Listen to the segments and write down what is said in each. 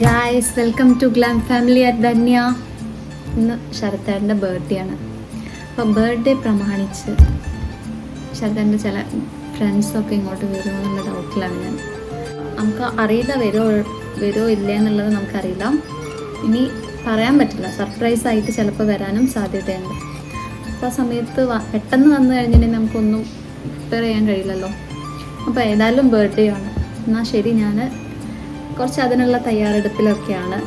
Guys, welcome to glam family at Dhanya. ഇന്ന് ശരത്തേട്ടൻ്റെ birthday ആണ്. അപ്പോൾ ബർത്ത്ഡേ പ്രമാണിച്ച് ശരത്തേട്ടൻ്റെ ചില ഫ്രണ്ട്സൊക്കെ ഇങ്ങോട്ട് വരുമോ എന്നുള്ള ഡൗട്ടിലാണ് ഞാൻ. നമുക്ക് അറിയില്ല വരുമോ ഇല്ലേ എന്നുള്ളത് നമുക്കറിയില്ല. ഇനി പറയാൻ പറ്റില്ല. സർപ്രൈസായിട്ട് ചിലപ്പോൾ വരാനും സാധ്യതയുണ്ട്. അപ്പോൾ ആ സമയത്ത് പെട്ടെന്ന് വന്നു കഴിഞ്ഞിട്ടുണ്ടെങ്കിൽ നമുക്കൊന്നും പ്രിപ്പയർ ചെയ്യാൻ കഴിയില്ലല്ലോ. അപ്പോൾ ഏതായാലും ബർത്ത്ഡേ ആണ്. എന്നാൽ ശരി, ഞാൻ കുറച്ച് അതിനുള്ള തയ്യാറെടുപ്പിലൊക്കെയാണ്.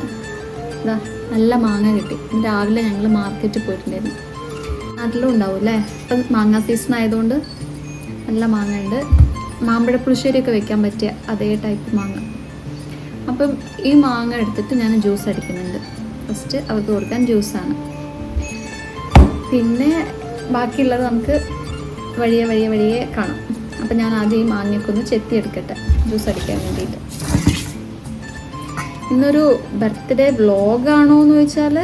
ഇതാ നല്ല മാങ്ങ കിട്ടി. രാവിലെ ഞങ്ങൾ മാർക്കറ്റിൽ പോയിട്ടുണ്ടായിരുന്നു. നാട്ടിലും ഉണ്ടാവും അല്ലേ. ഇപ്പം മാങ്ങ സീസൺ ആയതുകൊണ്ട് നല്ല മാങ്ങ ഉണ്ട്. മാമ്പഴ പുളിശ്ശേരിയൊക്കെ വെക്കാൻ പറ്റിയ അതേ ടൈപ്പ് മാങ്ങ. അപ്പം ഈ മാങ്ങ എടുത്തിട്ട് ഞാൻ ജ്യൂസ് അടിക്കുന്നുണ്ട്. ഫസ്റ്റ് അവർക്ക് കൊടുക്കാൻ ജ്യൂസാണ്. പിന്നെ ബാക്കിയുള്ളത് നമുക്ക് വഴിയെ കാണാം. അപ്പം ഞാൻ ആദ്യം ഈ മാങ്ങയൊക്കെ ഒന്ന് ചെത്തിയെടുക്കട്ടെ ജ്യൂസ് അടിക്കാൻ വേണ്ടിയിട്ട്. ഇന്നൊരു ബർത്ത്ഡേ വ്ളോഗാണോ എന്ന് ചോദിച്ചാൽ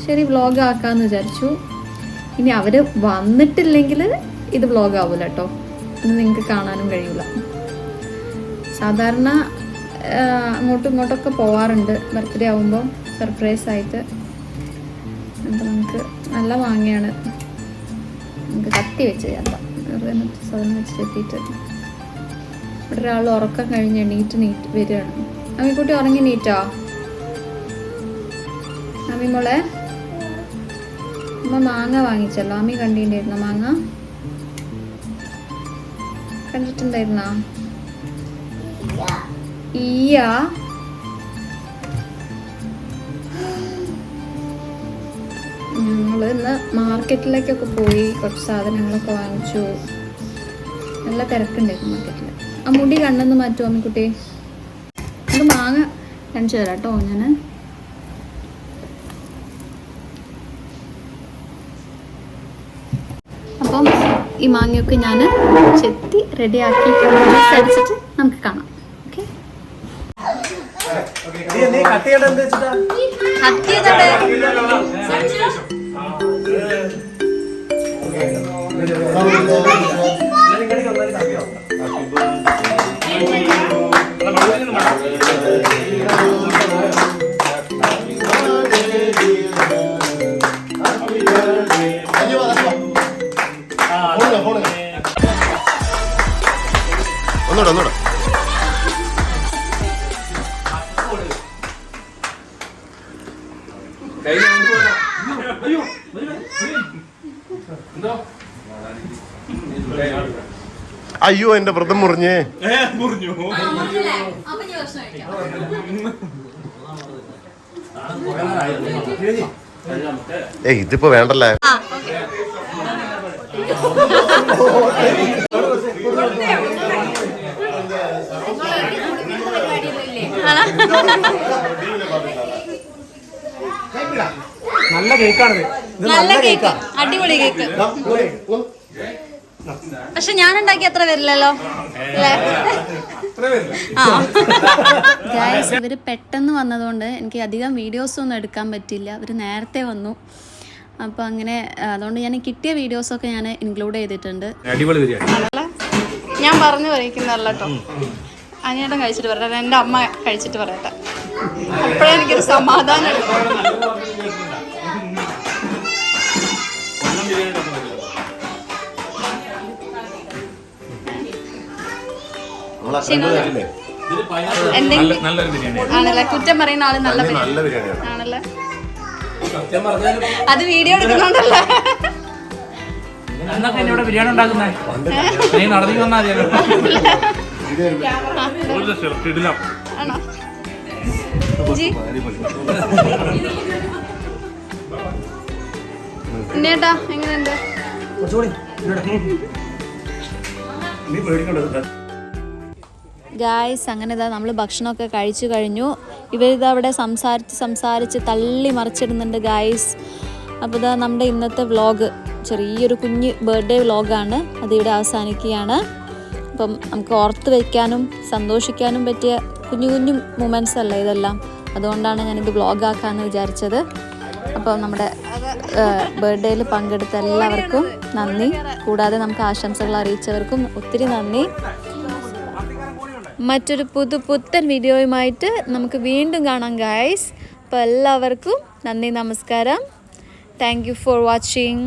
ശരി, വ്ളോഗ് ആക്കാമെന്ന് വിചാരിച്ചു. ഇനി അവർ വന്നിട്ടില്ലെങ്കിൽ ഇത് വ്ളോഗാവില്ല കേട്ടോ. ഇന്ന് നിങ്ങൾക്ക് കാണാനും കഴിയില്ല. സാധാരണ അങ്ങോട്ടും ഇങ്ങോട്ടൊക്കെ പോവാറുണ്ട് ബർത്ത്ഡേ ആകുമ്പോൾ സർപ്രൈസായിട്ട്. അപ്പോൾ നമുക്ക് നല്ല മാങ്ങയാണ്. നമുക്ക് കത്തി വെച്ച് ചേർത്താം. സാധനം വെച്ച് ചെത്തിയിട്ട് ഇവിടെ ഒരാൾ ഉറക്കം കഴിഞ്ഞ് എണീറ്റ് വരികയാണ്. അമ്മിക്കുട്ടി ഉറങ്ങി നീറ്റോ? അമ്മി മോളെ, അമ്മ മാങ്ങ വാങ്ങിച്ചല്ലോ. അമ്മി കണ്ടിട്ടുണ്ടായിരുന്നോ? മാങ്ങ കണ്ടിട്ടുണ്ടായിരുന്നോ? ഈയാ ഞങ്ങൾ ഇന്ന് മാർക്കറ്റിലേക്കൊക്കെ പോയി കുറച്ച് സാധനങ്ങളൊക്കെ വാങ്ങിച്ചു. നല്ല തിരക്കുണ്ടായിരുന്നു മാർക്കറ്റിൽ. ആ മുടി കണ്ണെന്ന് മാറ്റുമോ അമ്മിക്കുട്ടി? അത് മാങ്ങ കാണിച്ചു തരാം കേട്ടോ ഞാൻ. അപ്പം ഈ മാങ്ങയൊക്കെ ഞാൻ ചെത്തി റെഡിയാക്കി അടിച്ചിട്ട് നമുക്ക് കാണാം. ഓക്കെ, ഒന്നൂടെ അയ്യോ, എന്റെ വ്രതം മുറിഞ്ഞേ. ഇതിപ്പോ വേണ്ടല്ലേ. നല്ല കേക്കാണ്. നല്ല കേക്ക്, അടിപൊളി കേക്ക്. പക്ഷെ ഞാൻ ഉണ്ടാക്കി അത്ര വരില്ലല്ലോ. ഇവര് പെട്ടെന്ന് വന്നതുകൊണ്ട് എനിക്ക് അധികം വീഡിയോസ് ഒന്നും എടുക്കാൻ പറ്റില്ല. അവർ നേരത്തെ വന്നു. അപ്പോൾ അങ്ങനെ അതുകൊണ്ട് ഞാൻ കിട്ടിയ വീഡിയോസൊക്കെ ഞാൻ ഇൻക്ലൂഡ് ചെയ്തിട്ടുണ്ട്. ഞാൻ പറഞ്ഞു പറയിക്കുന്നല്ല കേട്ടോ. അനിയേട്ടൻ കഴിച്ചിട്ട് പറയട്ടെ, എൻ്റെ അമ്മ കഴിച്ചിട്ട് പറയട്ടെ. അപ്പോഴേ എനിക്കൊരു സമാധാനം എടുക്കും. ആണല്ലേ, കുറ്റം പറയുന്ന ആള് നല്ല ആണല്ലേ. അത് വീഡിയോ എടുക്കുന്നുണ്ടല്ലേ. ബിരിയാണി ഉണ്ടാക്കുന്നേ നടന്നു വന്നാൽ ആണോ എന്നേട്ടാ? എങ്ങനെയുണ്ട്? ഗായ്സ്, അങ്ങനെ ഇതാ നമ്മൾ ഭക്ഷണമൊക്കെ കഴിച്ചു കഴിഞ്ഞു. ഇവരിത് അവിടെ സംസാരിച്ച് തള്ളി മറിച്ചിടുന്നുണ്ട് ഗായ്സ്. അപ്പോൾ ഇതാ നമ്മുടെ ഇന്നത്തെ വ്ളോഗ് ചെറിയൊരു കുഞ്ഞ് ബർത്ത്ഡേ വ്ളോഗാണ്. അതിവിടെ അവസാനിക്കുകയാണ്. അപ്പം നമുക്ക് ഓർത്ത് വയ്ക്കാനും സന്തോഷിക്കാനും പറ്റിയ കുഞ്ഞു കുഞ്ഞു മൊമെൻറ്റ്സ് അല്ലേ ഇതെല്ലാം. അതുകൊണ്ടാണ് ഞാനിത് വ്ളോഗാക്കാമെന്ന് വിചാരിച്ചത്. അപ്പോൾ നമ്മുടെ ബർത്ത്ഡേയിൽ പങ്കെടുത്ത എല്ലാവർക്കും നന്ദി. കൂടാതെ നമുക്ക് ആശംസകൾ അറിയിച്ചവർക്കും ഒത്തിരി നന്ദി. മറ്റൊരു പുത്തൻ വീഡിയോയുമായിട്ട് നമുക്ക് വീണ്ടും കാണാം ഗൈസ്. അപ്പോൾ എല്ലാവർക്കും നന്ദി, നമസ്കാരം. Thank you for watching.